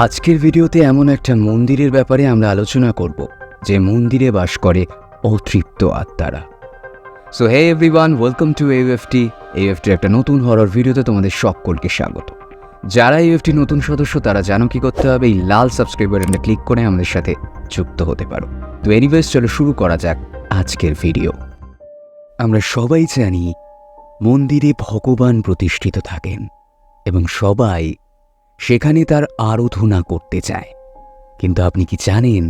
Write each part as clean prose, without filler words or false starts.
আজকের ভিডিওতে এমন একটা মন্দিরের ব্যাপারে আমরা আলোচনা করব যে মন্দিরে বাস করে অতৃপ্ত আত্মারা। So hey everyone, welcome to AUFT। AUFTর একটা নতুন হরর ভিডিওতে তোমাদের সকলকে স্বাগত। যারা AUFT নতুন সদস্য তারা জানো কি করতে হবে, এই লাল সাবস্ক্রাইব বাটনটা ক্লিক করে আমাদের সাথে যুক্ত হতে পারো। তো এনিওয়েজ, চলো শুরু করা যাক আজকের ভিডিও। আমরা সবাই জানি মন্দিরে ভগবান প্রতিষ্ঠিত থাকেন এবং সবাই সেখানে তার আরাধনা করতে চায়। কিন্তু আপনি কি জানেন,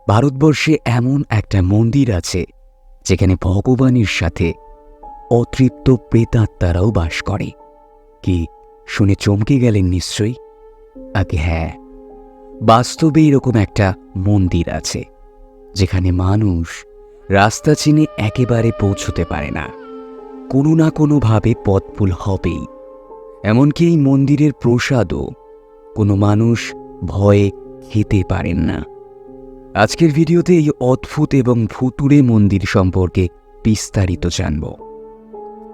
ভারতবর্ষে এমন একটা মন্দির আছে যেখানে ভগবানের সাথে অতৃপ্ত প্রেতাত্মারাও বাস করে? কি শুনে চমকে গেলেন নিশ্চয়ই? আগে হ্যাঁ, বাস্তবে এরকম একটা মন্দির আছে যেখানে মানুষ রাস্তা চিনে একেবারে পৌঁছতে পারে না, কোনো না কোনোভাবে পথভুল হবেই। এমনকি এই মন্দিরের প্রসাদও কোনো মানুষ ভয়ে খেতে পারেন না। আজকের ভিডিওতে এই অদ্ভুত এবং ভুতুড়ে মন্দির সম্পর্কে বিস্তারিত জানব।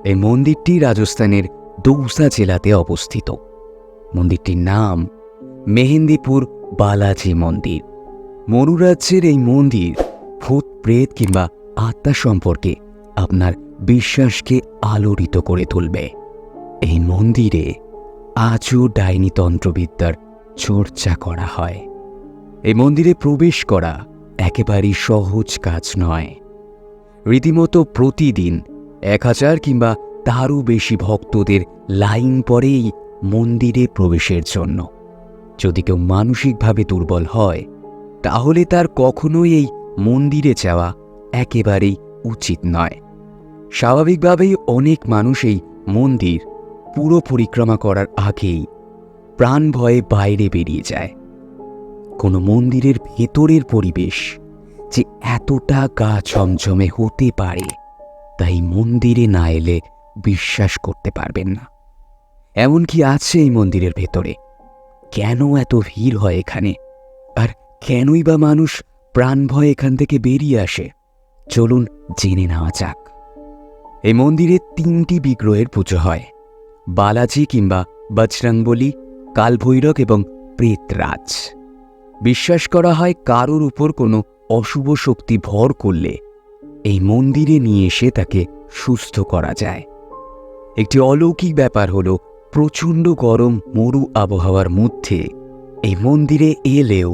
এই মন্দিরটি রাজস্থানের দৌসা জেলাতে অবস্থিত। মন্দিরটির নাম মেহেন্দিপুর বালাজি মন্দির। মরুরাজ্যের এই মন্দির ভূত প্রেত কিংবা আত্মা সম্পর্কে আপনার বিশ্বাসকে আলোড়িত করে তুলবে। এই মন্দিরে আজও ডাইনি তন্ত্রবিদ্যার চর্চা করা হয়। এই মন্দিরে প্রবেশ করা একেবারেই সহজ কাজ নয়। রীতিমতো প্রতিদিন 1000 কিংবা তারও বেশি ভক্তদের লাইন পড়ে এই মন্দিরে প্রবেশের জন্য। যদি কেউ মানসিকভাবে দুর্বল হয় তাহলে তার কখনোই এই মন্দিরে যাওয়া একেবারেই উচিত নয়। স্বাভাবিকভাবেই অনেক মানুষ এই মন্দির পুরো পরিক্রমা করার আগেই প্রাণ ভয়ে বাইরে বেরিয়ে যায়। কোনো মন্দিরের ভেতরের পরিবেশ যে এতটা গা ছমছমে হতে পারে তাই মন্দিরে না এলে বিশ্বাস করতে পারবেন না। এমন কি আছে এই মন্দিরের ভেতরে? কেন এত ভিড় হয় এখানে? আর কেনই বা মানুষ প্রাণ ভয়ে এখান থেকে বেরিয়ে আসে? চলুন জেনে নেওয়া যাক। এই মন্দিরে 3টি বিগ্রহের পুজো হয়: বালাজি কিংবা বজরংবলী, কালভৈরব এবং প্রেতরাজ। বিশ্বাস করা হয় কারোর উপর কোনো অশুভ শক্তি ভর করলে এই মন্দিরে নিয়ে এসে তাকে সুস্থ করা যায়। একটি অলৌকিক ব্যাপার হলো, প্রচণ্ড গরম মরু আবহাওয়ার মধ্যে এই মন্দিরে এলেও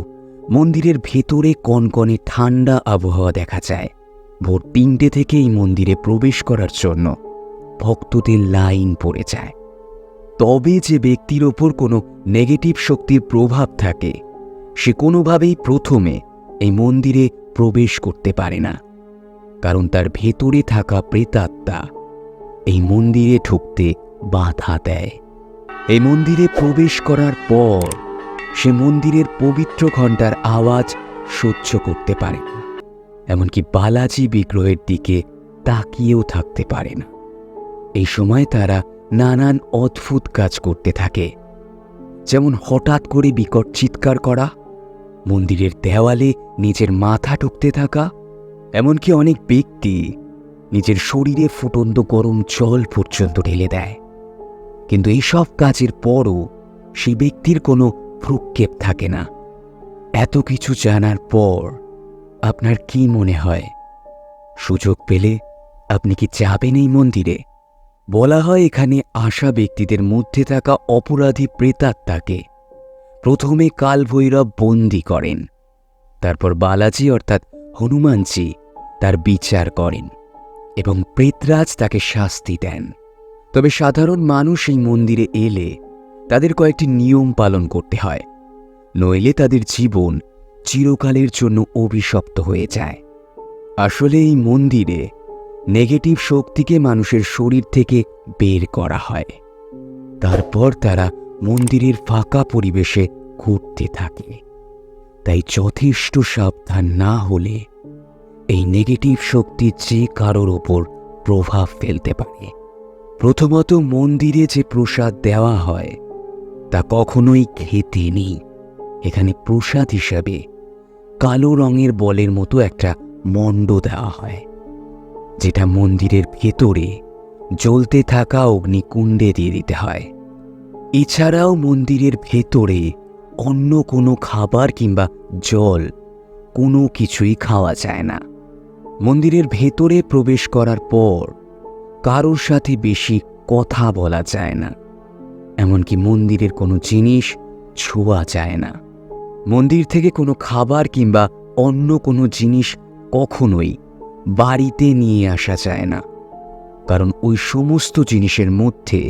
মন্দিরের ভেতরে কনকনে ঠান্ডা আবহাওয়া দেখা যায়। ভোর 3টে থেকে এই মন্দিরে প্রবেশ করার জন্য ভক্তদের লাইন পড়ে যায়। তবে যে ব্যক্তির ওপর কোনো নেগেটিভ শক্তির প্রভাব থাকে সে কোনোভাবেই প্রথমে এই মন্দিরে প্রবেশ করতে পারে না, কারণ তার ভেতরে থাকা প্রেতাত্মা এই মন্দিরে ঢুকতে বাধা দেয়। এই মন্দিরে প্রবেশ করার পর সে মন্দিরের পবিত্র ঘণ্টার আওয়াজ সহ্য করতে পারে না, এমনকি বালাজি বিগ্রহের দিকে তাকিয়েও থাকতে পারে না। এই সময় তারা নানান অদ্ভুত কাজ করতে থাকে, যেমন হঠাৎ করে বিকট চিৎকার করা, মন্দিরের দেওয়ালে নিজের মাথা ঠুকতে থাকা, এমনকি অনেক ব্যক্তি নিজের শরীরে ফুটন্ত গরম জল পর্যন্ত ঢেলে দেয়। কিন্তু এইসব কাজের পরও সেই ব্যক্তির কোনো ভ্রুক্ষেপ থাকে না। এত কিছু জানার পর আপনার কি মনে হয়, সুযোগ পেলে আপনি কি যাবেন এই মন্দিরে? বলা হয় এখানে আসা ব্যক্তিদের মধ্যে থাকা অপরাধী প্রেতাত্মাকে প্রথমে কালভৈরব বন্দী করেন, তারপর বালাজি অর্থাৎ হনুমানজি তার বিচার করেন এবং প্রেতরাজ তাকে শাস্তি দেন। তবে সাধারণ মানুষ এই মন্দিরে এলে তাদের কয়েকটি নিয়ম পালন করতে হয়, নইলে তাদের জীবন চিরকালের জন্য অভিশপ্ত হয়ে যায়। আসলে এই মন্দিরে নেগেটিভ শক্তিকে মানুষের শরীর থেকে বের করা হয়, তারপর তারা মন্দিরের ফাঁকা পরিবেশে ঘুরতে থাকে। তাই যথেষ্ট সাবধান না হলে এই নেগেটিভ শক্তি যে কারোর ওপর প্রভাব ফেলতে পারে। প্রথমত, মন্দিরে যে প্রসাদ দেওয়া হয় তা কখনোই খেতে নেই। এখানে প্রসাদ হিসাবে কালো রঙের বলের মতো একটা মণ্ড দেওয়া হয়, যেটা মন্দিরের ভেতরে জ্বলতে থাকা অগ্নিকুণ্ডে দিয়ে দিতে হয়। এছাড়াও মন্দিরের ভেতরে অন্য কোনো খাবার কিংবা জল কোনো কিছুই খাওয়া যায় না। মন্দিরের ভেতরে প্রবেশ করার পর কারোর সাথে বেশি কথা বলা যায় না, এমনকি মন্দিরের কোনো জিনিস ছোঁয়া যায় না। মন্দির থেকে কোনো খাবার কিংবা অন্য কোনো জিনিস কখনোই বাড়িতে নিয়ে আসা যায় না, কারণ ওই সমস্ত জিনিসের মধ্যে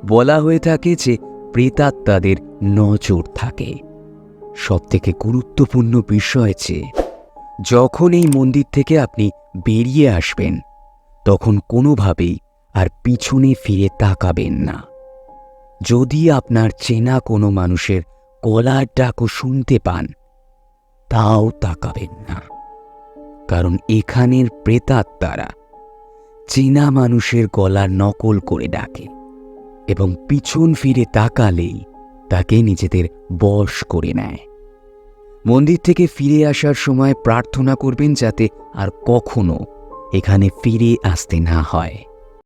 বলা হয়ে থাকে যে প্রেতাত্মাদের নজর থাকে। সবথেকে গুরুত্বপূর্ণ বিষয় যে যখন এই মন্দির থেকে আপনি বেরিয়ে আসবেন তখন কোনোভাবেই আর পিছনে ফিরে তাকাবেন না। যদি আপনার চেনা কোনো মানুষের গলার ডাকও শুনতে পান তাও তাকাবেন না, কারণ এখানের প্রেতাত্মারা চেনা মানুষের গলার নকল করে ডাকে এবং পিছন ফিরে তাকালেই তাকে নিজেদের বশ করে নেয়। মন্দির থেকে ফিরে আসার সময় প্রার্থনা করবেন যাতে আর কখনো এখানে ফিরে আসতে না হয়।